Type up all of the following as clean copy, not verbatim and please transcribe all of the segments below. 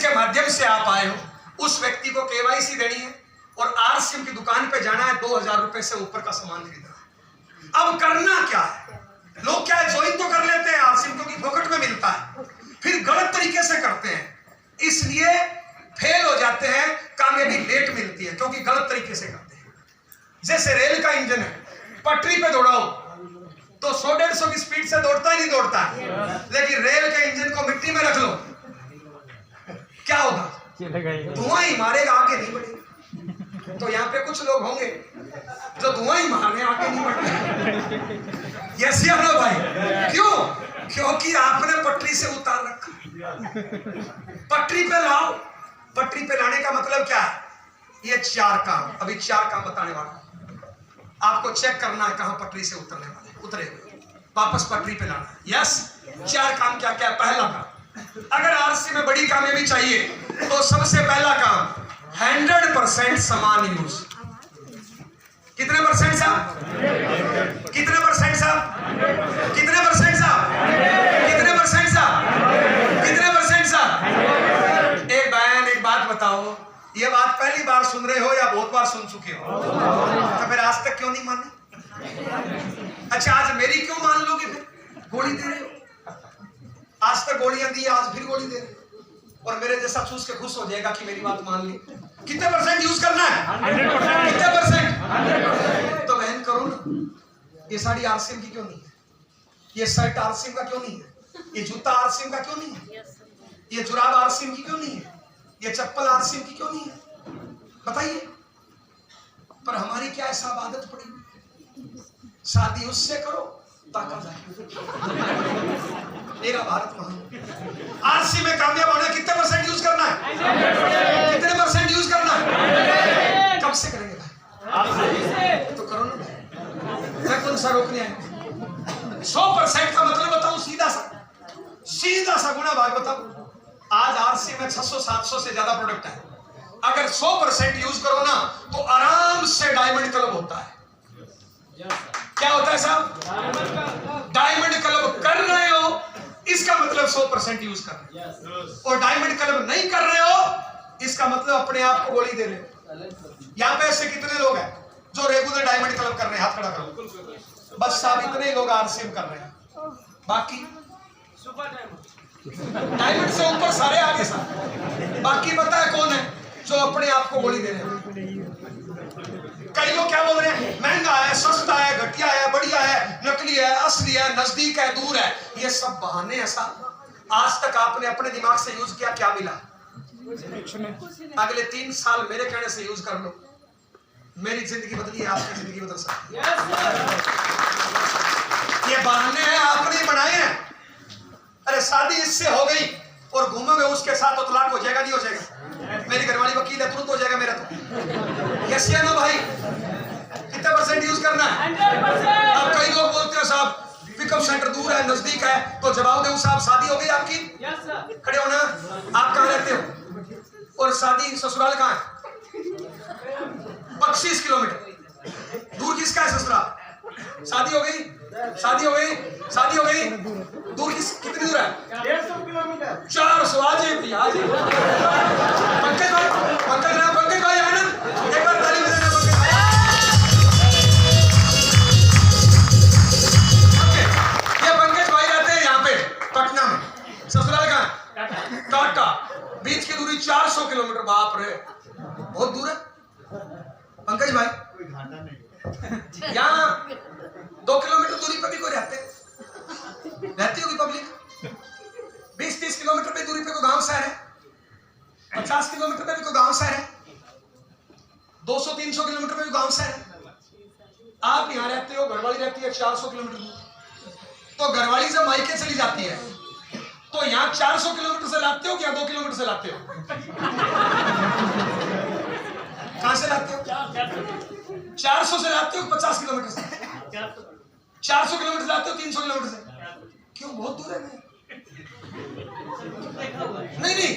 जिसके माध्यम से आप आए हो उस व्यक्ति को केवाईसी देनी है और आरसीएम की दुकान पे जाना है, 2000 रुपए से ऊपर का सामान खरीदना है। अब करना क्या है, लोग क्या है ज्वाइन तो कर लेते हैं आरसीएम क्योंकि फोकट में मिलता है, फिर गलत तरीके से करते हैं, इसलिए फेल हो जाते हैं, कामयाबी लेट मिलती है क्योंकि गलत तरीके से करते हैं। जैसे रेल का इंजन है, पटरी पे दौड़ाओ तो 100-150 की स्पीड से दौड़ता ही नहीं दौड़ता है, लेकिन रेल के इंजन को मिट्टी में रख लो क्या होगा, धुआं ही मारेगा, आगे नहीं बढ़ेगा। तो यहाँ पे कुछ लोग होंगे जो धुआं ही मारने आगे नहीं बढ़ते। यस या नो भाई? क्यों? क्योंकि आपने पटरी से उतार रखा। पटरी पे लाओ, पटरी पे लाने का मतलब क्या है, ये 4 काम, अभी 4 काम बताने वाला हूं। आपको चेक करना है कहां पटरी से उतरने वाले, उतरे हुए वापस पटरी पे लाना है। यस, 4 काम क्या क्या है? पहला काम, अगर आरसी में बड़ी कामयाबी चाहिए तो सबसे पहला काम 100% समान यूज। कितने परसेंट साहब? कितने परसेंट साहब? कितने परसेंट साहब? कितने परसेंट साहब? कितने परसेंट साहब? एक बयान, एक बात बताओ, ये बात पहली बार सुन रहे हो या बहुत बार सुन चुके हो? तो फिर आज तक क्यों नहीं माने? अच्छा, आज मेरी क्यों मान लोगे? फिर गोली दे रहे हो, आज तक गोलियां दी, आज फिर गोली दे रहे हो, और मेरे जैसा चूस के खुश हो जाएगा कि मेरी बात मान ली। कितने परसेंट यूज करना है? 100%। कितने परसेंट? 100%। तो बहन करो ना, ये साड़ी आरसीएम की क्यों नहीं है? ये शर्ट आरसीएम का क्यों नहीं है? ये जूता आरसीएम का क्यों नहीं है? ये जुराब आरसीएम की क्यों नहीं है? ये चप्पल आरसीएम की क्यों नहीं है? बताइए। पर हमारी क्या ऐसा आदत पड़ी, शादी उससे करो ताका जाए। मेरा भारत महान। आरसी में कामयाब होने कितने परसेंट यूज करना है? कितने परसेंट यूज करना है? कब से करेंगे भाई? तो करो ना भाई, मैं कौन सा रोकने आया? 100% का मतलब बताऊं, सीधा सा गुना भाग बताऊं। आज आरसी में 600-700 से ज्यादा प्रोडक्ट है, अगर 100% यूज करो ना तो आराम से डायमंड क्लब होता है। क्या होता है साहब? डायमंड क्लब कर रहे हो इसका मतलब 100% यूज कर रहे हो, और डायमंड क्लब नहीं कर रहे हो इसका मतलब अपने आप को गोली दे रहे हो। यहाँ पे ऐसे कितने लोग हैं जो रेगुलर डायमंड क्लब कर रहे हैं? हाथ खड़ा करो। बस साहब इतने लोग आरसीएम कर रहे हैं, बाकी डायमंड से ऊपर सारे आगे साहब। बाकी पता है कौन है जो अपने आप को गोली दे रहे हैं? कई लोग क्या बोल रहे हैं, महंगा है, सस्ता है, घटिया है, बढ़िया है, नकली है, असली है, नजदीक है, दूर है। ये सब बहाने हैं साहब। आज तक आपने अपने दिमाग से यूज किया, क्या मिला? अगले 3 साल मेरे कहने से यूज कर लो, मेरी जिंदगी बदली है, आपकी जिंदगी बदल सकती है। ये बहाने हैं, आपने बनाए हैं। अरे शादी इससे हो गई और घूमोगे उसके साथ तो तलाक हो जाएगा, नहीं हो जाएगा? मेरी घरवाली वकील है, तुरंत हो जाएगा मेरा तो। यस या नो भाई? कितने परसेंट यूज करना है? 100%। अब कई लोग बोलते हैं साहब पिकअप सेंटर दूर है, नजदीक है, तो जवाब दो साहब, शादी हो गई आपकी? Yes sir. खड़े हो ना, आप कहाँ रहते हो और शादी ससुराल कहाँ है? 25 किलोमीटर दूर। किसका है ससुराल? शादी हो गई, शादी हो गई, शादी हो गई, दूर कितनी दूर है? 150 किलोमीटर। 400। आज पंकज भाई, पंकज भाई है ना, एक बार ताली बजाना पंकज भाई। ये पंकज भाई रहते हैं यहाँ पे पटना में, ससुराल कहाँ? टाटा। बीच की दूरी 400 किलोमीटर। बाप रे, बहुत दूर है पंकज भाई। कोई घाटा नहीं। यहाँ 2 किलोमीटर दूरी पर भी कोई रहती होगी पब्लिक। 20-30 किलोमीटर पे दूरी पे कोई गांव शहर है, 50 किलोमीटर पे भी कोई गांव शहर है, 200-300 किलोमीटर पे भी गांव शहर है। आप यहाँ रहते हो, घरवाली रहती है 400 किलोमीटर दूर, तो घरवाली से मायके चली जाती है, तो यहाँ 400 किलोमीटर से लाते हो क्या 2 किलोमीटर से लाते हो? कहां से लाते हो? 400 से लाते हो, 50 किलोमीटर से? 400 किलोमीटर लाते हो, 300 किलोमीटर से? क्यों, बहुत दूर है? नहीं,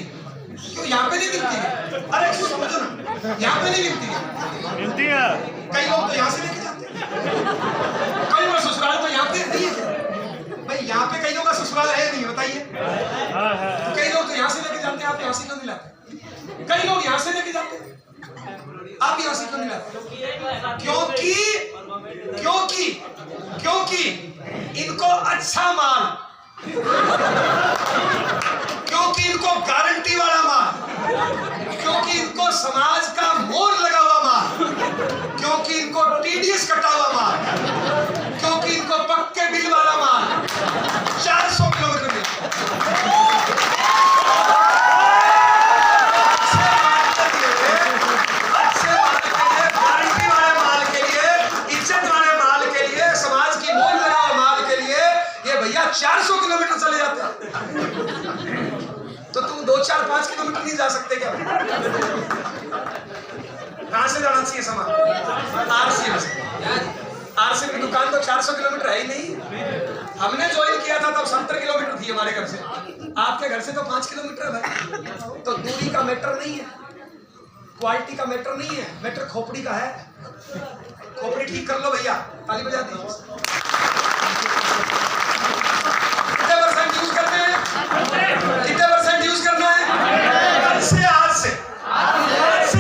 क्यों यहाँ पे नहीं मिलती है? अरे समझो ना, यहाँ पे नहीं मिलती है। कई लोग तो यहाँ से लेके जाते हैं, कई बार ससुराल तो यहाँ पे नहीं है भाई। यहाँ पे कई लोग का ससुराल है नहीं, बताइए। कई लोग तो यहाँ से लेके जाते हैं, आप दिलाते, हंसी क्यों दिलाते? कई लोग यहाँ से लेके जाते हैं, आप यहाँ से क्यों दिलाते? क्योंकि इनको अच्छा माल, क्योंकि इनको गारंटी वाला माल, क्योंकि इनको समाज का मोल लगा हुआ माल, क्योंकि इनको टीडीएस कटा हुआ माल, क्योंकि इनको पक्के बिल वाला माल 400 किलोमीटर में भैया 400 किलोमीटर चले जाते हैं, तो तुम 2, 4, 5 किलोमीटर नहीं जा सकते क्या? कहां से जाना चाहिए सामान? आरसीएम से। आरसीएम की दुकान तो 400 किलोमीटर है ही नहीं। हमने ज्वाइन किया था तब 70 किलोमीटर थी हमारे घर से, आपके घर से तो 5 किलोमीटर है। तो दूरी का मैटर नहीं है, क्वालिटी का मैटर नहीं है, मैटर खोपड़ी का है। खोपड़ी ठीक कर लो भैया, ताली बजा दीजिए। यूज करते हैं, कितने % यूज करना है? कल से, आज से,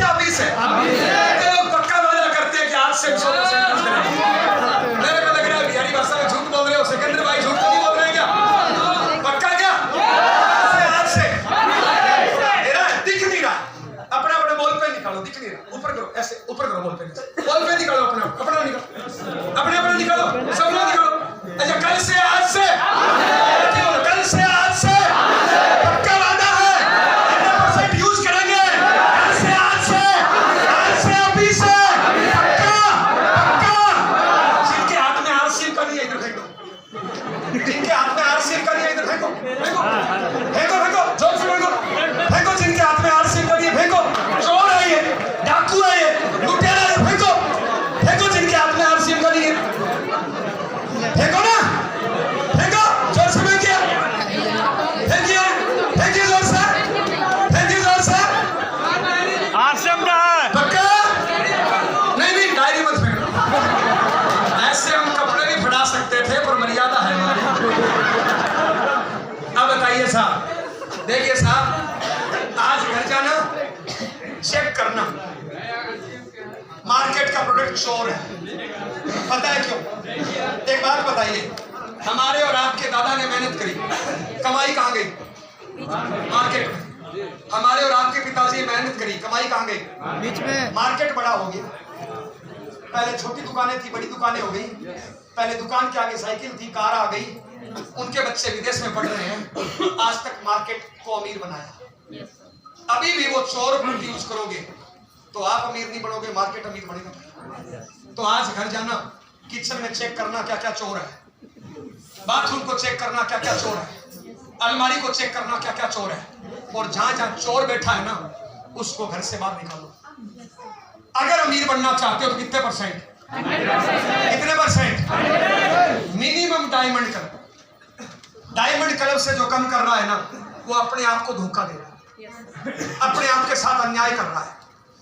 अभी से। कितने लोग पक्का वादा करते हैं कि आज से 100% यूज करेंगे? मेरे को लग रहा है बिहारी भाषा में झूठ बोल रहे हो। सिकंदर भाई झूठ तो नहीं बोल रहे हैं क्या? पक्का क्या? आज से दिख नहीं रहा, अपना बोल पे निकालो, दिख नहीं रहा, ऊपर करो, ऐसे ऊपर करो, बोल पे निकालो, अपना निकालो, अपना निकालो, सब लोग निकालो। अच्छा, कल से, आज से, पक्का वादा है 100% यूज करेंगे। कल से, आज से, अभी से, पक्का। जिनके हाथ में आरसीएम का नहीं है इधर फेंको, जिनके हाथ में आरसीएम का नहीं है इधर फेंको, जोर से फेंको। जिनके हाथ में आरसीएम का नहीं है फेंको। चोर है ये, डाकू है ये, लुटेरा है, फेंको। जिनके हाथ में आरसीएम का नहीं है फेंको ना, फेंको जोर से। आरसीएम का है पक्का? नहीं, डायरी मत फेंकना। ऐसे हम कपड़े भी फटा सकते थे, पर मर्यादा है हमारी। अब बताइए साहब, देखिए साहब, आज घर जाना, चेक करना, मार्केट का प्रोडक्ट चोर है। पता है क्यों? एक बात बताइए, हमारे और आपके दादा ने मेहनत करी, कमाई कहां गई? मार्केट में। हमारे और आपके पिताजी मेहनत करी, कमाई कहां गई? बीच में। मार्केट बड़ा हो गया, पहले छोटी दुकानें थी, बड़ी दुकानें हो गई। पहले दुकान के आगे साइकिल थी, कार आ गई, उनके बच्चे विदेश में पढ़ रहे हैं। आज तक मार्केट को अमीर बनाया। अभी भी वो चोर यूज करोगे तो आप अमीर नहीं बनोगे, मार्केट अमीर बनेगा। तो आज घर जाना, किचन में चेक करना क्या क्या चोर है, बाथरूम को चेक करना क्या क्या चोर है, अलमारी को चेक करना क्या क्या चोर है, और जहां जहां चोर बैठा है ना, उसको घर से बाहर निकालो। अगर अमीर बनना चाहते हो तो कितने %? कितने %? Minimum diamond club. Diamond club से जो कम कर रहा है ना, वो अपने आप को धोखा दे रहा है, अपने आप के साथ अन्याय कर रहा है,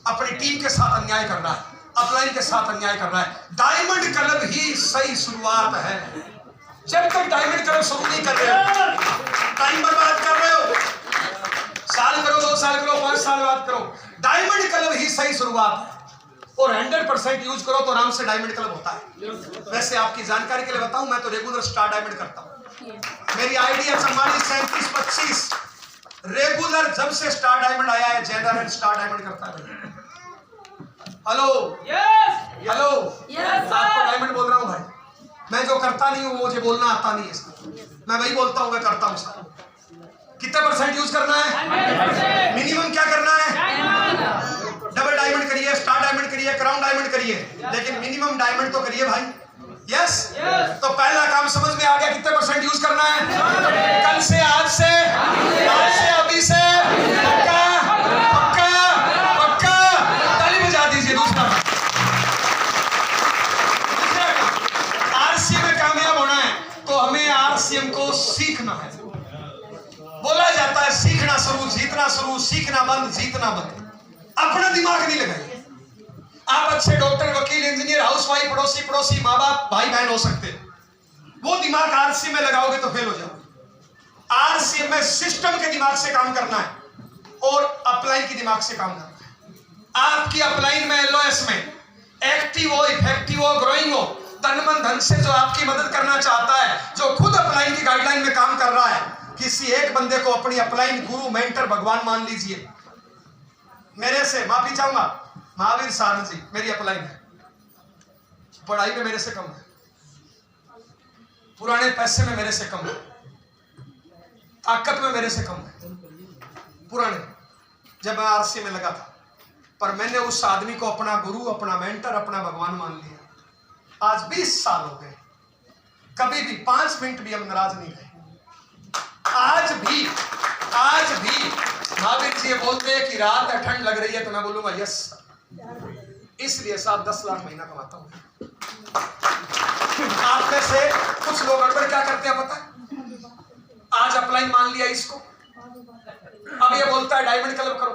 अपनी टीम के साथ अन्याय कर रहा है, अपलाइन के साथ अन्याय कर रहा है। डायमंड क्लब ही सही शुरुआत है। जब तक डायमंड क्लब शुरू नहीं कर रहे हो, टाइम बर्बाद कर रहे हो, साल करो, 2 साल करो, 5 साल बाद करो। डायमंड क्लब ही सही शुरुआत है, और 100% यूज करो तो आराम से डायमंड क्लब होता है। वैसे आपकी जानकारी के लिए बताऊं, मैं तो रेगुलर स्टार डायमंड करता हूं। मेरी आईडी है 443725। रेगुलर जब से स्टार डायमंड आया है, जनरल स्टार डायमंड करता है। हेलो, हेलो, आपको डायमंड बोल रहा हूं भाई। मैं जो करता नहीं हूं, मुझे बोलना आता नहीं है। मैं वही बोलता हूं, मैं करता हूं। कितने % यूज करना है? मिनिमम क्या करना है? डबल डायमंड करिए, स्टार डायमंड करिए, क्राउन डायमंड करिए, लेकिन मिनिमम डायमंड तो करिए भाई। यस, तो पहला काम समझ में आ गया, कितने % यूज करना है? कल से, आज से, अभी से, पक्का, पक्का, पक्का। ताली बजा दीजिए। दूसरा आरसीएम में कामयाब होना है तो हमें आरसीएम को सीखना है। बोला जाता है सीखना शुरू, जीतना शुरू, सीखना बंद, जीतना बंद। अपना दिमाग नहीं लगाइए। आप अच्छे डॉक्टर, वकील, इंजीनियर, हाउसवाइफ, पड़ोसी, माँ बाप, भाई बहन हो सकते हैं। वो दिमाग आरसीएम में लगाओगे तो फेल हो जाओगे। आरसीएम में सिस्टम के दिमाग से काम करना है। अपलाइन की दिमाग से काम करता है। आपकी अपलाइन में एलओएस में एक्टिव हो, इफेक्टिव हो, ग्रोइंग हो, तन मन धन से जो आपकी मदद करना चाहता है, जो खुद अपलाइन की गाइडलाइन में काम कर रहा है, किसी एक बंदे को अपनी अपलाइन गुरु, मेंटर, भगवान मान लीजिए। मेरे से माफी चाहूंगा, महावीर साहब जी मेरी अपलाइन है, पढ़ाई में मेरे से कम है, पुराने पैसे में मेरे से कम है, ताकत में मेरे से कम है पुराने, जब मैं आरसी में लगा था, पर मैंने उस आदमी को अपना गुरु, अपना मेंटर, अपना भगवान मान लिया। आज 20 साल हो गए, कभी भी 5 मिनट भी हम नाराज नहीं रहे। आज भी महावीर जी ये बोलते हैं कि रात है, ठंड लग रही है, तो मैं बोलूंगा यस, इसलिए साहब 10 लाख महीना कमाता हूं। आप में से कुछ लोग गड़बड़ क्या करते हैं पता है? आज अपलाइन मान लिया इसको, अब ये बोलता है डायमंड क्लब करो,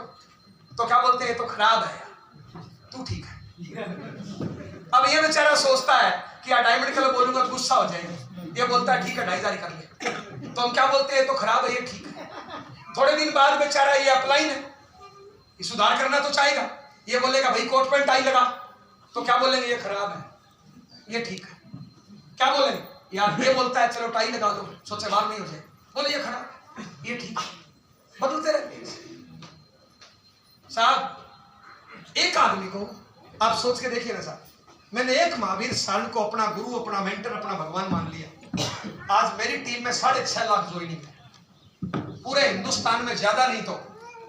तो क्या बोलते हैं? ये तो खराब है, तू ठीक है। अब ये बेचारा सोचता है कि यार डायमंड क्लब बोलूंगा गुस्सा हो जाएगा, ये बोलता है ठीक है 2,500 कर ले, तो हम क्या बोलते हैं? ये तो खराब है, ये ठीक है। थोड़े दिन बाद बेचारा ये अपलाइन है, ये सुधार करना तो चाहेगा, ये बोलेगा भाई कोट पैंट टाई लगा, तो क्या बोलेंगे? ये खराब है, ये ठीक है। क्या बोलेंगे? यार ये बोलता है चलो टाई लगा दो, सोचे बाहर नहीं हो जाए, बोले ये खराब है, ये ठीक है, बदलते रहते साहब। एक आदमी को आप सोच के देखिए ना साहब, मैंने एक महावीर साल को अपना गुरु, अपना मेंटर, अपना भगवान मान लिया। आज मेरी टीम में 6.5 लाख ज्वाइनिंग है, पूरे हिंदुस्तान में ज्यादा नहीं तो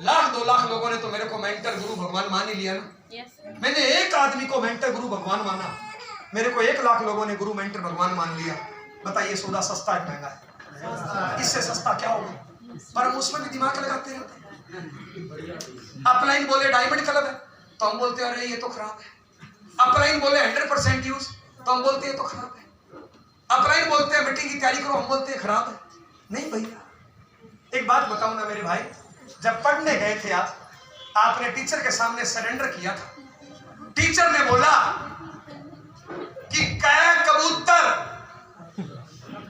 1-2 लाख लोगों ने तो मेरे को मेंटर, गुरु, भगवान मान ही लिया ना। मैंने एक आदमी को मेंटर, गुरु, भगवान माना, मेरे को 1 लाख लोगों ने गुरु, मेंटर, भगवान मान लिया। बताइए सौदा सस्ता है महंगा है? इससे सस्ता क्या होगा? पर हम उसमें भी दिमाग लगाते रहते हैं। अपलाइन बोले डायमंड क्लब है, तो हम बोलते हैं अरे ये तो खराब है। अपलाइन बोले 100% यूज, तो हम बोलते हैं तो खराब है। अपलाइन बोलते हैं मीटिंग की तैयारी करो, हम बोलते हैं खराब है। नहीं भैया, एक बात बताऊं ना मेरे भाई, जब पढ़ने गए थे आपने टीचर के सामने सरेंडर किया था, टीचर ने बोला कि कै कबूतर,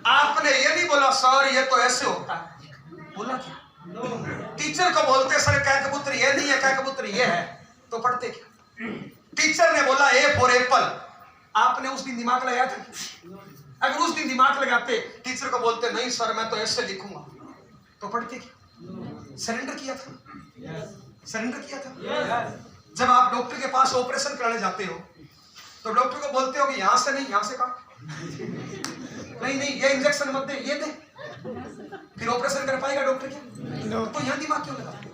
आपने ये नहीं बोला सर ये तो ऐसे होता है, बोला क्या? टीचर को बोलते सर कै कबूतर ये नहीं है, कै कबूतर ये है, तो पढ़ते क्या? टीचर ने बोला ए फॉर एप्पल, आपने उस दिन दिमाग लगाया था? अगर उस दिन दिमाग लगाते, टीचर को बोलते नहीं सर मैं तो ऐसे लिखूंगा, तो पढ़ते क्या? सरेंडर किया था, सरेंडर किया था। जब आप डॉक्टर के पास ऑपरेशन कराने जाते हो, तो डॉक्टर को बोलते हो कि यहां से नहीं यहां से काट, नहीं ये इंजेक्शन मत दे, ये दे, फिर ऑपरेशन कर पाएगा डॉक्टर क्या? तो यहां दिमाग क्यों लगाते?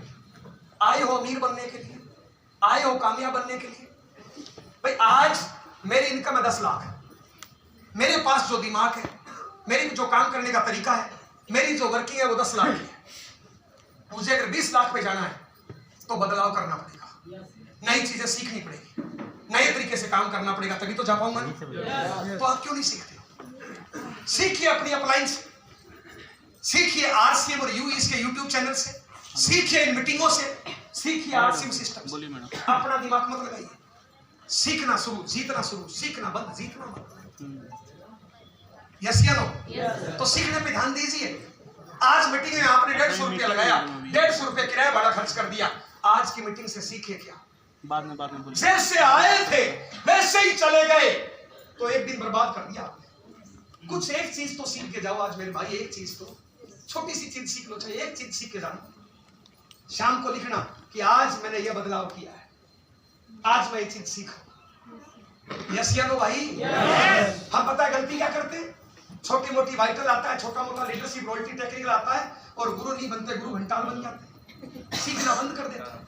आए हो अमीर बनने के लिए, आए हो कामयाब बनने के लिए। भाई आज मेरी इनकम है 10 लाख, मेरे पास जो दिमाग है, मेरी जो काम करने का तरीका है, मेरी जो वर्किंग है वो 10 लाख की है। मुझे अगर 20 लाख पे जाना है तो बदलाव करना पड़ेगा, नई चीजें सीखनी पड़ेगी, नए तरीके से काम करना पड़ेगा, तभी तो जा पाऊंगा। तो आप क्यों नहीं सीखते? सीखिए अपनी अपलाइन से, सीखिए आरसीएम और यूईस के यूट्यूब चैनल से, सीखिए इन मीटिंगों से, सीखिए आरसीएम सिस्टम से। अपना दिमाग मत लगाइए, सीखना शुरू, जीतना शुरू, सीखना बंद, जीतना बंद। यस या नो? तो सीखने पे ध्यान दीजिए। आज मीटिंग में आपने 150 रुपया लगाया, 150 रुपया किराया भाड़ा खर्च कर दिया, आज की मीटिंग से सीखे क्या? बाद में बोलिए। जैसे आए थे वैसे ही चले गए, तो एक दिन बर्बाद कर दिया आपने। कुछ एक चीज तो सीख के जाओ आज मेरे भाई, एक चीज तो, छोटी सी चीज सीख लो, चाहिए एक चीज सीख के जाओ। शाम को लिखना कि आज मैंने ये बदलाव किया है, आज मैं ये चीज सीखा। यस या नो भाई? हम पता है गलती क्या करते हैं? छोटी मोटी वाइटल आता है, छोटा मोटा लीडरशिप रॉयल्टी टेक्निकल आता है, और गुरु नहीं बनते, गुरु घंटाल बन जाते हैं, सीखना बंद कर देते हैं।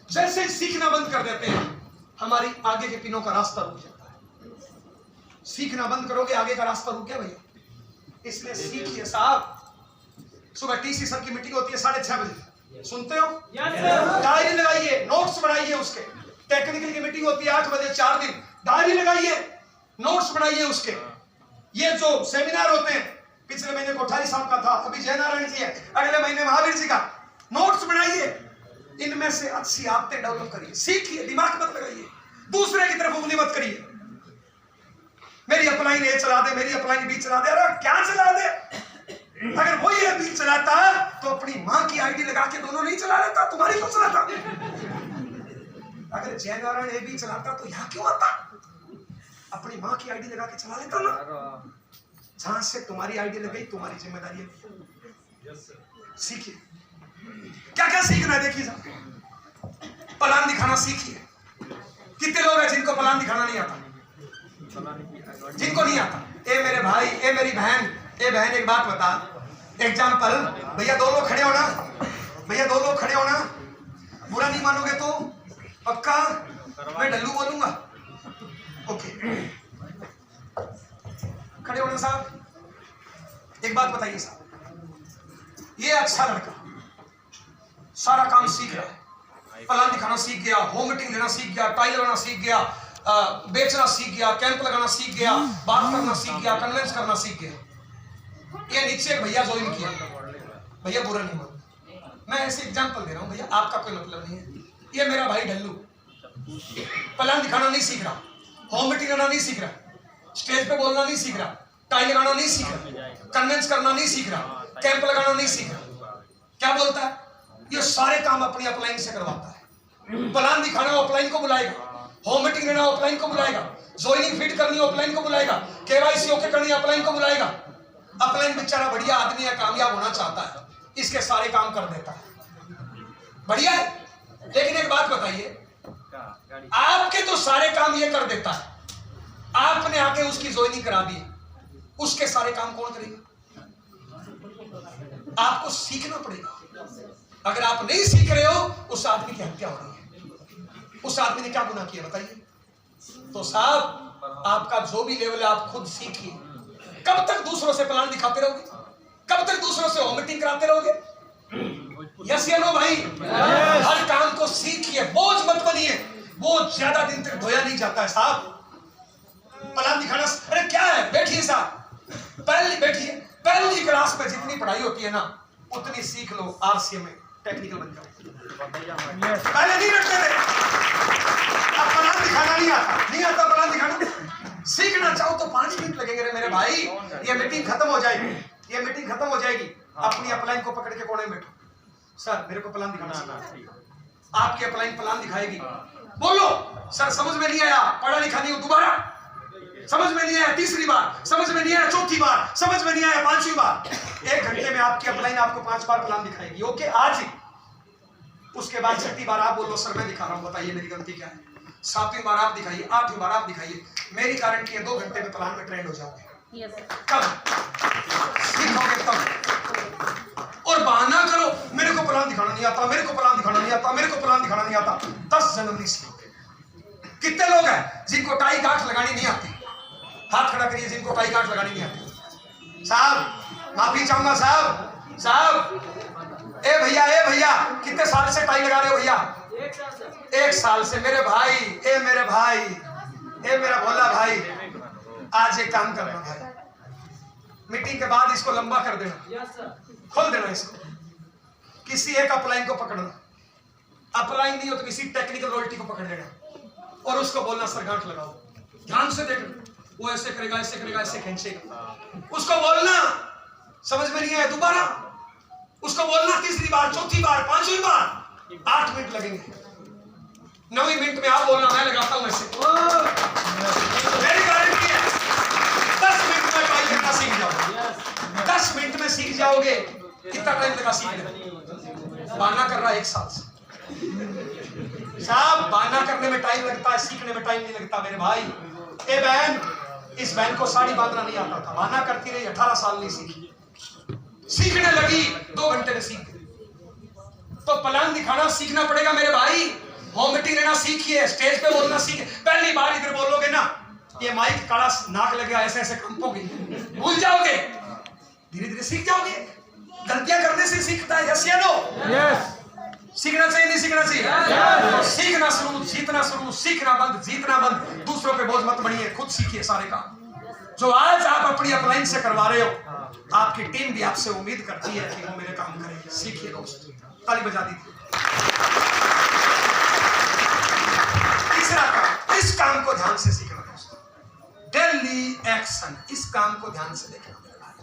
जैसे सीखना बंद कर देते हैं, हमारी आगे के पिनों का रास्ता रुक जाता है। सीखना बंद करोगे, आगे का रास्ता रुक गया भैया। इसलिए सीखिए साहब। सुबह टीसी सर की मीटिंग होती है 6:30 बजे, सुनते हो? डायरी लगाइए, नोट्स बनाइए उसके। टेक्निकल की मीटिंग होती है 8 बजे, 4 दिन, डायरी लगाइए, नोट्स बनाइए उसके। ये जो सेमिनार होते हैं, पिछले महीने कोठारी साहब का था, अभी जयनारायण जी है, अगले महीने महावीर जी का, नोट्स बनाइए, इनमें से अच्छी आदतें डेवलप करिए, सीखिए, दिमाग मत लगाइए, दूसरे की तरफ उंगली मत करिए। मेरी अपलाइन ए चला दे, मेरी अपलाइन बी चला दे, अरे क्या चला दे? अगर वो ये बी चलाता तो अपनी मां की आईडी लगा के दोनों नहीं चला लेता, तुम्हारी क्यों चलाता? अगर जयनारायण ए भी चलाता तो यहाँ क्यों आता? अपनी माँ की आईडी लगा के चला लेता ना। जहां से तुम्हारी आईडी लग गई तुम्हारी जिम्मेदारी है। सीखिए क्या क्या सीखना है। देखिए साहब, प्लान दिखाना सीखिए। कितने लोग हैं जिनको प्लान दिखाना नहीं आता? जिनको नहीं आता। ए मेरे भाई, ए मेरी बहन, ए बहन एक बात बता, एग्जाम्पल, भैया दो लोग खड़े होना, भैया दो लोग खड़े होना, बुरा नहीं मानोगे तो पक्का मैं डल्लू बोलूंगा। ओके, खड़े होना साहब। एक बात बताइए साहब, ये अच्छा लड़का सारा काम सीख रहा है, प्लान दिखाना सीख गया, होम मीटिंग लेना सीख गया, टाई लगाना सीख गया, बेचना सीख गया, कैंप लगाना सीख गया, बात करना सीख गया, कन्विंस करना सीख गया। ये नीचे एक भैया ज्वाइन किया, भैया बुरा नहीं मान, मैं ऐसे एग्जांपल दे रहा हूं भैया, आपका कोई मतलब नहीं है। ये मेरा भाई डल्लू प्लान दिखाना नहीं सीख रहा, होम मीटिंग लेना नहीं सीख रहा, स्टेज पे बोलना नहीं सीख रहा, टाई लगाना नहीं सीख रहा, कन्विंस करना नहीं सीख रहा, कैंप लगाना नहीं सीख रहा। क्या बोलता है? ये सारे काम अपनी अपलाइन से करवाता है। प्लान दिखाना ऑफलाइन को बुलाएगा, होम मीटिंग लेना ऑफलाइन को बुलाएगा, ज्वाइनिंग फिट करनी ऑफलाइन को बुलाएगा, केवाईसी ओके करनी ऑफलाइन को बुलाएगा। अपलाइन बेचारा बढ़िया आदमी है, कामयाब होना चाहता है, इसके सारे काम कर देता है, बढ़िया है। लेकिन एक बात बताइए, आपके तो सारे काम ये कर देता है, आपने आके उसकी ज्वाइनिंग करा दी, उसके सारे काम कौन करेगा? आपको सीखना पड़ेगा। अगर आप नहीं सीख रहे हो, उस आदमी की हत्या हो रही है। उस आदमी ने क्या गुनाह किया बताइए? तो साहब, आपका जो भी लेवल है आप खुद सीखिए। कब तक दूसरों से प्लान दिखाते रहोगे? कब तक दूसरों से होम मीटिंग कराते रहोगे? यस या नो भाई? हर काम को सीखिए, बोझ मत बनिए। बोझ ज्यादा दिन तक धोया नहीं जाता है साहब। प्लान दिखाना, अरे क्या है, बैठिए साहब, बैठिए। पहली क्लास में जितनी पढ़ाई होती है ना, उतनी सीख लो, आरसीए में टेक्निकल बन जाओ। पहले नहीं रखते थे, अब प्लान दिखाना नहीं आता प्लान दिखाना। सीखना चाहो तो 5 मिनट लगेंगे रे मेरे भाई। ये मीटिंग खत्म हो जाएगी, अपनी अपलाइन को पकड़ के कोने में बैठो। सर मेरे को प्लान दिखाना सीखा। आपकी अपलाइन प्लान दिखाएगी, बोलो सर समझ में नहीं आया, पढ़ा लिखा नहीं हूं, दोबारा समझ में नहीं आया, तीसरी बार समझ में नहीं आया, चौथी बार समझ में नहीं आया, 5वीं बार। 1 घंटे में आपकी अपलाइन आपको 5 बार प्लान दिखाएगी। ओके, आज ही। उसके बाद 6ठी बार आप बोलो सर मैं दिखा रहा हूं, बताइए मेरी गलती क्या है। 7वीं बार आप दिखाइए, 8वीं बार आप दिखाइए, मेरी गारंटी है 2 घंटे में प्लान में ट्रेंड हो जाओगे। कब सीखोगे तब। और बहाना करो मेरे को प्लान दिखाना नहीं आता, मेरे को प्लान दिखाना नहीं आता, मेरे को प्लान दिखाना नहीं आता, 10 जन्म नहीं सीखोगे। कितने लोग हैं जिनको टाई गांठ लगानी नहीं आती? हाथ खड़ा करिए जिनको टाई गांठ लगानी नहीं आती। साहब माफी चाहूंगा साहब। ए भैया कितने साल से टाई लगा रहे हो भैया? 1 साल से। मेरे भाई, ए मेरा भोला भाई, आज एक काम करना भाई, मीटिंग के बाद इसको लंबा कर देना, खोल देना इसको, किसी एक अपलाइन को पकड़ना, अपलाइन नहीं हो तो किसी टेक्निकल रॉयल्टी को पकड़ लेना और उसको बोलना सर गांठ लगाओ। ध्यान से देखना, वो ऐसे करेगा, ऐसे खींचेगा, उसको बोलना समझ में नहीं आया, दोबारा उसको बोलना, तीसरी बार, चौथी बार, 5वीं बार, 8 मिनट लगेंगे। 9वें मिनट में आप बोलना मैं लगाता हूं ऐसे। मेरी गारंटी है 10 मिनट में टाई करना सीख जाओगे। 10 मिनट में सीख जाओगे। कितना टाइम लगा सीखने? बहाना कर रहा है 1 साल से साहब। बहाना करने में टाइम लगता है, सीखने में टाइम नहीं लगता मेरे भाई। ए बहन, इस बहन को साड़ी बांधना नहीं आता था, बहाना करती रही, 18 साल नहीं सीखी, सीखने लगी 2 घंटे में सीख गई। तो प्लान दिखाना सीखना पड़ेगा मेरे भाई। होम मीटिंग लेना सीखिए, स्टेज पे बोलना सीखिए। पहली बार इधर बोलोगे ना, ये माइक काला नाक लगेगा, ऐसे कंपोगे, भूल जाओगे, धीरे धीरे सीख जाओगे। गलतियां करने से सीखता है। यस या नो? सीखना चाहिए नहीं सीखना चाहिए? तो सीखना शुरू, जीतना शुरू, सीखना बंद, जीतना बंद। दूसरों पे बोझ मत बनिए, खुद सीखिए सारे काम। जो आज आप अपनी अपलाइन से करवा रहे हो, आपकी टीम भी आपसे उम्मीद करती है कि वो मेरे काम करें। सीखिए दोस्त, ताली बजा दीजिए। तीसरा काम, इस काम को ध्यान से सीखना दोस्तों, डेली एक्शन। इस काम को ध्यान से देखना मेरे भाई।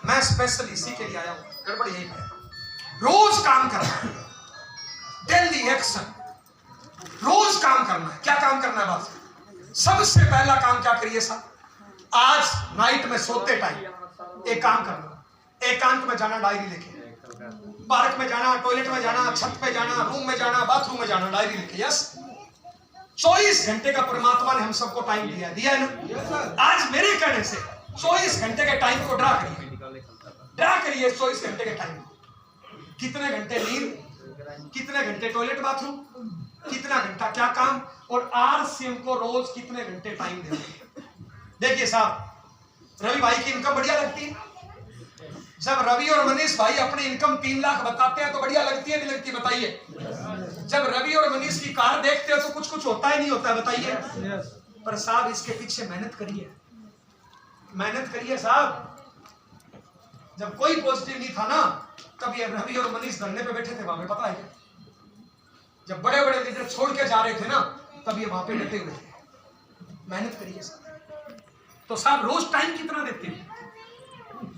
मैं स्पेशल इसी के लिए आया हूं, गड़बड़ यही है, रोज काम करना, डेली एक्शन, रोज काम करना है। क्या काम करना है बात? सबसे पहला काम क्या करिए साहब, आज नाइट में सोते टाइम एक काम करना, एकांत में जाना, डायरी लेके, पार्क में जाना, टॉयलेट में जाना, छत पे जाना, रूम में जाना, बाथरूम में जाना, डायरी लेके। यस, 24 घंटे का परमात्मा ने हम सबको टाइम दिया है ना। आज मेरे कहने से 24 घंटे के टाइम को ड्रा करिए 24 घंटे के टाइम। कितने घंटे नींद, कितने घंटे टॉयलेट बाथरूम, कितना घंटा क्या काम, और आरसीएम को रोज कितने घंटे टाइम देना। देखिए साहब, रवि भाई की इनकम बढ़िया लगती है। जब रवि और मनीष भाई अपनी इनकम 3 लाख बताते हैं तो बढ़िया लगती है नहीं लगती? बताइए। जब रवि और मनीष की कार देखते हो तो कुछ कुछ होता ही नहीं होता है? बताइए। पर साहब इसके पीछे मेहनत करिए साहब। जब कोई पॉजिटिव नहीं था ना, तब ये रवि और मनीष धरने पे बैठे थे वहां पे, पता है? जब बड़े बड़े लीडर छोड़ के जा रहे थे ना, तब ये वहां पे बैठे हुए थे। मेहनत करिए साहब। तो साहब रोज टाइम कितना देते हैं?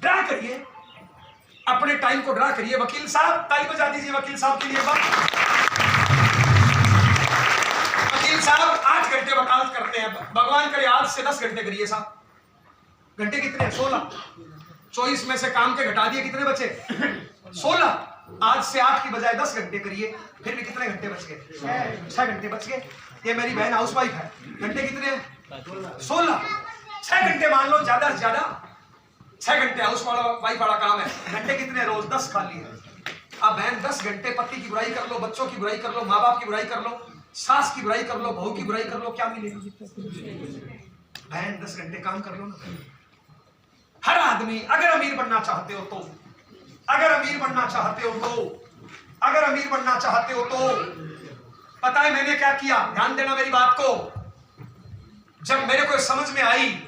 ड्रा करिए, अपने टाइम को ड्रा करिए। वकील साहब ताली बजा दीजिए वकील साहब के लिए। वकील साहब 8 घंटे वकालत करते हैं, भगवान करे आज से 10 घंटे करिए साहब। घंटे कितने हैं? 16। 24 में से काम के घटा दिए, कितने बचे? 16। आज से 8 की बजाय 10 घंटे करिए, फिर भी कितने घंटे बच गए? 6 घंटे बच गए। ये मेरी बहन हाउसवाइफ है, घंटे कितने हैं? 16। 6 घंटे मान लो ज्यादा से ज्यादा, 6 घंटे हाउस वाइफ वाला काम है। घंटे कितने रोज? 10 खाली है। अब बहन 10 घंटे पति की बुराई कर लो, बच्चों की बुराई कर लो, माँ बाप की बुराई कर लो, सास की बुराई कर लो, बहू की बुराई कर लो, क्या मिलेगी? बहन 10 घंटे काम कर लो ना। हर आदमी अगर अमीर बनना चाहते हो तो, पता है मैंने क्या किया? ध्यान देना मेरी बात को। जब मेरे को समझ में आई,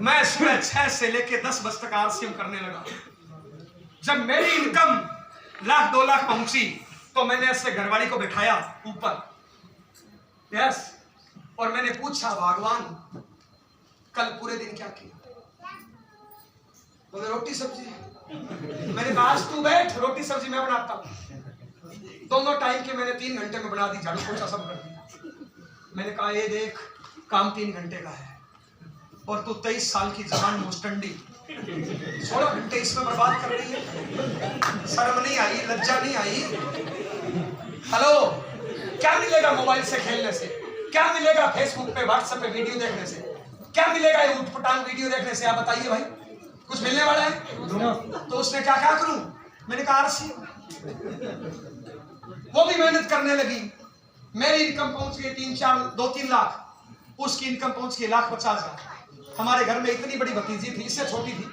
मैं सुबह 6 से लेके 10 बजे तक आरसीएम करने लगा। जब मेरी इनकम 1 लाख 2 लाख पहुंची तो मैंने ऐसे घरवाली को बिठाया ऊपर, यस, और मैंने पूछा भगवान कल पूरे दिन क्या किया? बोले रोटी सब्जी। मैंने कहा आज तू बैठ, रोटी सब्जी मैं बनाता हूं। दोनों टाइम के मैंने 3 घंटे में बना दी, झाड़ू पोछा सब कर दिया। मैंने कहा ये देख, काम 3 घंटे का है और तू 23 साल की जवान मुस्टंडी 16 घंटे इसमें बर्बाद कर रही है। शर्म नहीं आई, लज्जा नहीं आई? हेलो, क्या मिलेगा मोबाइल से खेलने से? क्या मिलेगा फेसबुक पे व्हाट्सएप पे वीडियो देखने से? क्या मिलेगा ये उठपटांग वीडियो देखने से? आप बताइए भाई, कुछ मिलने वाला है? तो उसने क्या करूं? मैंने कहा आरसीएम। वो भी मेहनत करने लगी। मेरी इनकम पहुंच गई 2-3 लाख, उसकी इनकम पहुंच गई 1,50,000। हमारे घर में इतनी बड़ी भतीजी थी, इससे छोटी थी,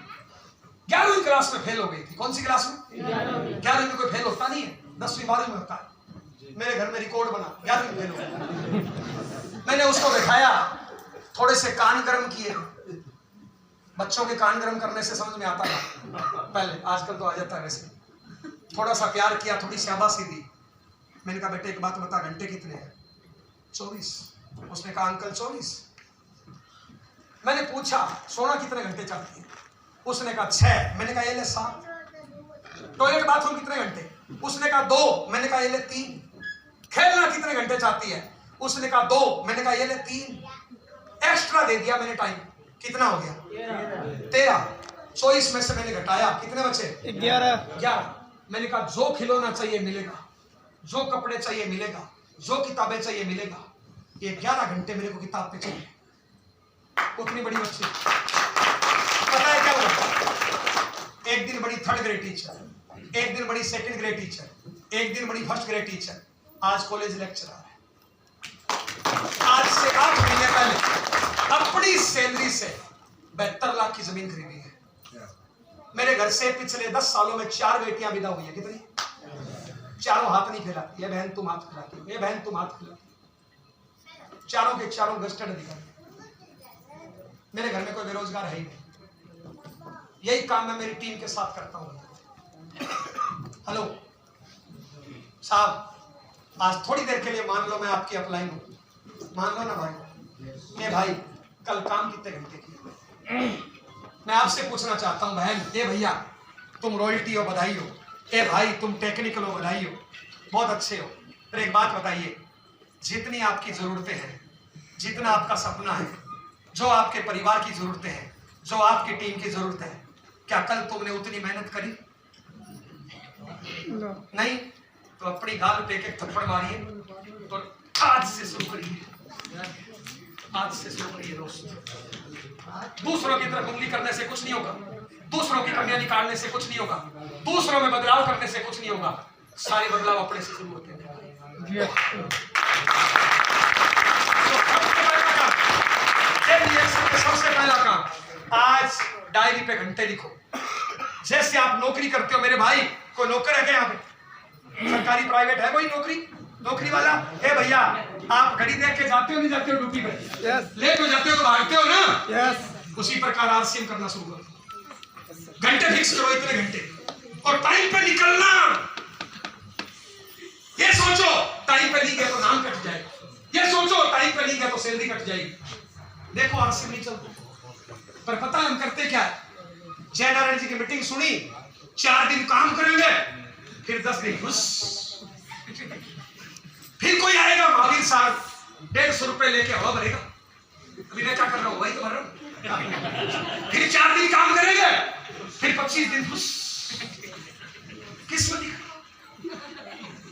11वीं क्लास में फेल हो गई थी। कौन सी क्लास में? 11वीं में कोई फेल होता नहीं है, 10वीं 12वीं में होता है। मेरे घर में रिकॉर्ड बना, 11वीं में फेल हो गया। मैंने उसको दिखाया, थोड़े से कान गर्म किए। बच्चों के कान गर्म करने से समझ में आता था पहले, आजकल तो आ जाता है वैसे। थोड़ा सा प्यार किया, थोड़ी शाबाशी दी। मैंने कहा बेटे एक बात बता, घंटे कितने हैं? 24। उसने कहा अंकल 24। मैंने पूछा सोना कितने घंटे चाहती है? उसने कहा 6। मैंने कहा ये ले 7। टॉयलेट बाथरूम कितने घंटे? उसने कहा 2। मैंने कहा ये ले 3। खेलना कितने घंटे चाहती है? उसने कहा 2। मैंने कहा ये ले 3। एक्स्ट्रा दे दिया मैंने टाइम। कितना हो गया? 13। 24 में से मैंने घटाया, कितने बचे? 11। मैंने कहा जो खिलौना चाहिए मिलेगा, जो कपड़े चाहिए मिलेगा, जो किताबें चाहिए मिलेगा। ये 11 घंटे मेरे को किताब पे चाहिए। उतनी बड़ी बच्ची, पता है क्या हुआ? एक दिन बड़ी 3rd ग्रेड टीचर, एक दिन बड़ी 2nd ग्रेड टीचर, एक दिन बड़ी 1st ग्रेड टीचर, आज कॉलेज लेक्चरर है। आज से 8 महीने पहले अपनी सैलरी से 72 लाख की जमीन खरीदी है। मेरे घर से पिछले 10 सालों में 4 बेटियां विदा हुई है। कितनी? चारों हाथ नहीं फैलाती। ये बहन तुम हाथ खिलाती, ये बहन तुम हाथ खिलाती। चारों के चारों गस्टेड अधिकारी। मेरे घर में कोई बेरोजगार है ही नहीं। यही काम मैं मेरी टीम के साथ करता हूं। हेलो साहब, आज थोड़ी देर के लिए मान लो मैं आपकी अपलाइन हूं, मान लो ना भाई। ये भाई कल काम कितने घंटे किए? मैं आपसे पूछना चाहता हूं बहन, ये भैया तुम रॉयल्टी हो, बधाई हो। ए भाई तुम टेक्निकल हो, बधाई हो, बहुत अच्छे हो। फिर एक बात बताइए, जितनी आपकी जरूरतें हैं, जितना आपका सपना है, जो आपके परिवार की जरूरतें हैं, जो आपकी टीम की जरूरत है, क्या कल तुमने उतनी मेहनत करी? नहीं? तो अपनी गाल पे एक थप्पड़ मारिए तो आज से शुरू करिए, आज से शुरू करिए दोस्त। दूसरों की तरफ उंगली करने से कुछ नहीं होगा, दूसरों की कमियां निकालने से कुछ नहीं होगा, दूसरों में बदलाव करने से कुछ नहीं होगा। सारे बदलाव अपने से शुरू होते हैं। सबसे पहला काम, आज डायरी पे घंटे लिखो। जैसे आप नौकरी करते हो मेरे भाई, कोई नौकर है क्या यहाँ पे? सरकारी प्राइवेट है कोई नौकरी वाला? ए भैया, आप घड़ी देख के जाते हो नहीं जाते हो ड्यूटी पे? लेट हो जाते हो तो भागते हो ना? उसी प्रकार आरसीएम करना शुरू करो। घंटे फिक्स करो, इतने घंटे, और टाइम पे निकलना। ये सोचो टाइम पे नहीं गया तो नाम कट जाएगा, ये सोचो टाइम पे नहीं गया तो सैलरी कट जाएगी। देखो आरसीएम नहीं चलता, पर पता हम करते क्या है? जय नारायण जी की मीटिंग सुनी, 4 दिन काम करेंगे, फिर 10 दिन घुस। फिर कोई आएगा महावीर साहब 150 रुपए लेके हवा भरेगा, अभी मैं क्या कर रहा हूं वही तो भर रहा हूं। फिर 4 दिन काम करेंगे, फिर 25 दिन घुस। किस्मत ही खराब,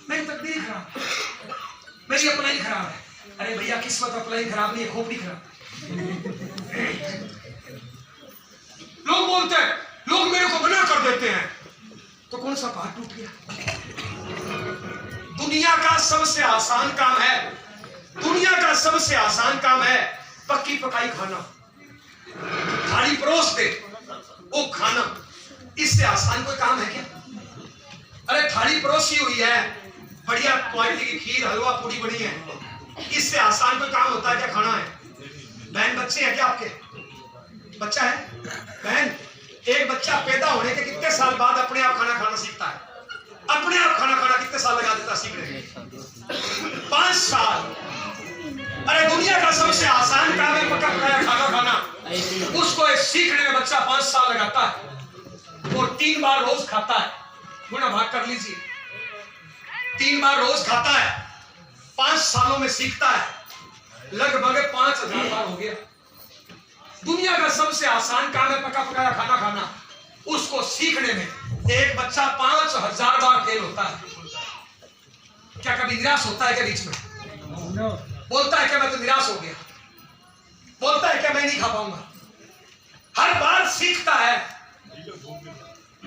मेरी तकदीर खराब, मेरी अप्लाई खराब है। अरे भैया, किस्मत अप्लाई खराब नहीं है, खोपड़ी खराब। लोग बोलते हैं, लोग मेरे को मना कर देते हैं, तो कौन सा पहाड़ टूट गया? दुनिया का सबसे आसान काम है, दुनिया का सबसे आसान काम है पक्की पकाई खाना। थाली परोस दे, वो खाना, इससे आसान कोई काम है क्या? अरे थाली परोसी हुई है, बढ़िया क्वालिटी की खीर हलवा पूरी बनी है, इससे आसान कोई काम होता है क्या? खाना है। बहन बच्चे हैं क्या आपके? बच्चा है बहन? एक बच्चा पैदा होने के कितने साल बाद अपने आप खाना खाना सीखता है? अपने आप खाना खाना कितने साल लगा देता सीखने में? 5 साल। अरे दुनिया का सबसे आसान काम है पका पकाया खाना खाना, उसको सीखने में बच्चा 5 साल लगाता है और 3 बार रोज खाता है। गुना भाग कर लीजिए, 3 बार रोज खाता है, 5 सालों में सीखता है, लगभग 5000 बार हो गया। दुनिया का सबसे आसान काम है पका पकाया खाना खाना, उसको सीखने में एक बच्चा 5000 बार फेल होता है। क्या कभी निराश होता है क्या बीच में? बोलता है क्या मैं तो निराश हो गया, बोलता है क्या मैं नहीं खा पाऊंगा? हर बार सीखता है,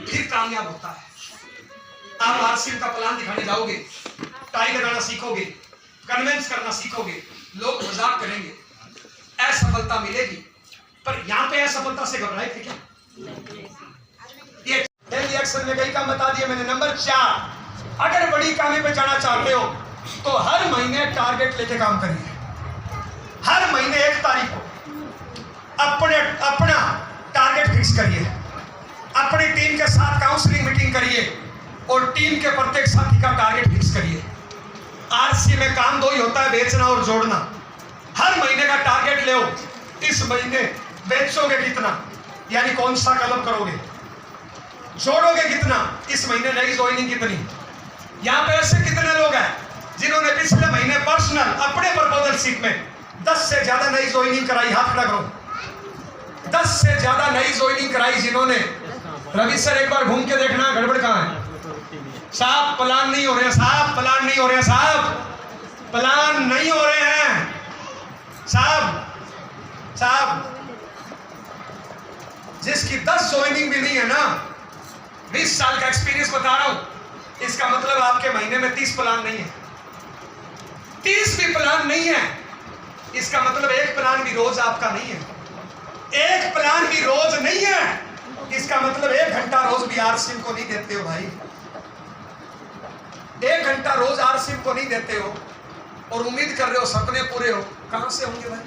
फिर कामयाब होता है। आप आरसीएम का प्लान दिखाने जाओगे, टाई लगाना सीखोगे, कन्विंस करना सीखोगे, लोग मजाक करेंगे, असफलता मिलेगी। पर यहाँ पे असफलता से घबराए थे क्या? ये डेली एक्शन में कई काम बता दिए मैंने। नंबर 4, अगर बड़ी कामी पे जाना चाहते हो तो हर महीने टारगेट लेके काम करिए। हर महीने 1 तारीख को अपना टारगेट फिक्स करिए, अपनी टीम के साथ काउंसलिंग मीटिंग करिए और टीम के प्रत्येक साथी का टारगेट फिक्स करिए। आरसी में काम 2 ही होता है, बेचना और जोड़ना। हर महीने का टारगेट ले, इस महीने बेचोगे कितना, यानी कौन सा कलम करोगे, जोड़ोगे कितना, इस महीने नई ज्वाइनिंग कितनी। यहाँ पे ऐसे कितने लोग हैं जिन्होंने पिछले महीने पर्सनल अपने प्रपोजल शीट में 10 से ज्यादा नई ज्वाइनिंग कराई? हाथ खड़ा करो। 10 से ज्यादा नई ज्वाइनिंग कराई जिन्होंने। रवि सर एक बार घूम के देखना गड़बड़ कहाँ है? साहब प्लान नहीं हो रहे हैं, साहब प्लान नहीं हो रहे हैं, साहब प्लान नहीं हो रहे हैं, साहब जिसकी 10 ज्वाइनिंग भी नहीं है ना, 20 साल का एक्सपीरियंस बता रहा हूं, इसका मतलब आपके महीने में 30 प्लान नहीं है। 30 भी प्लान नहीं है, इसका मतलब एक प्लान भी रोज आपका नहीं है। एक प्लान भी रोज नहीं है, इसका मतलब 1 घंटा रोज भी आरसीएम को नहीं देते हो भाई। 1 घंटा रोज आरसीएम को नहीं देते हो और उम्मीद कर रहे हो सपने पूरे हो, कहां से होंगे भाई?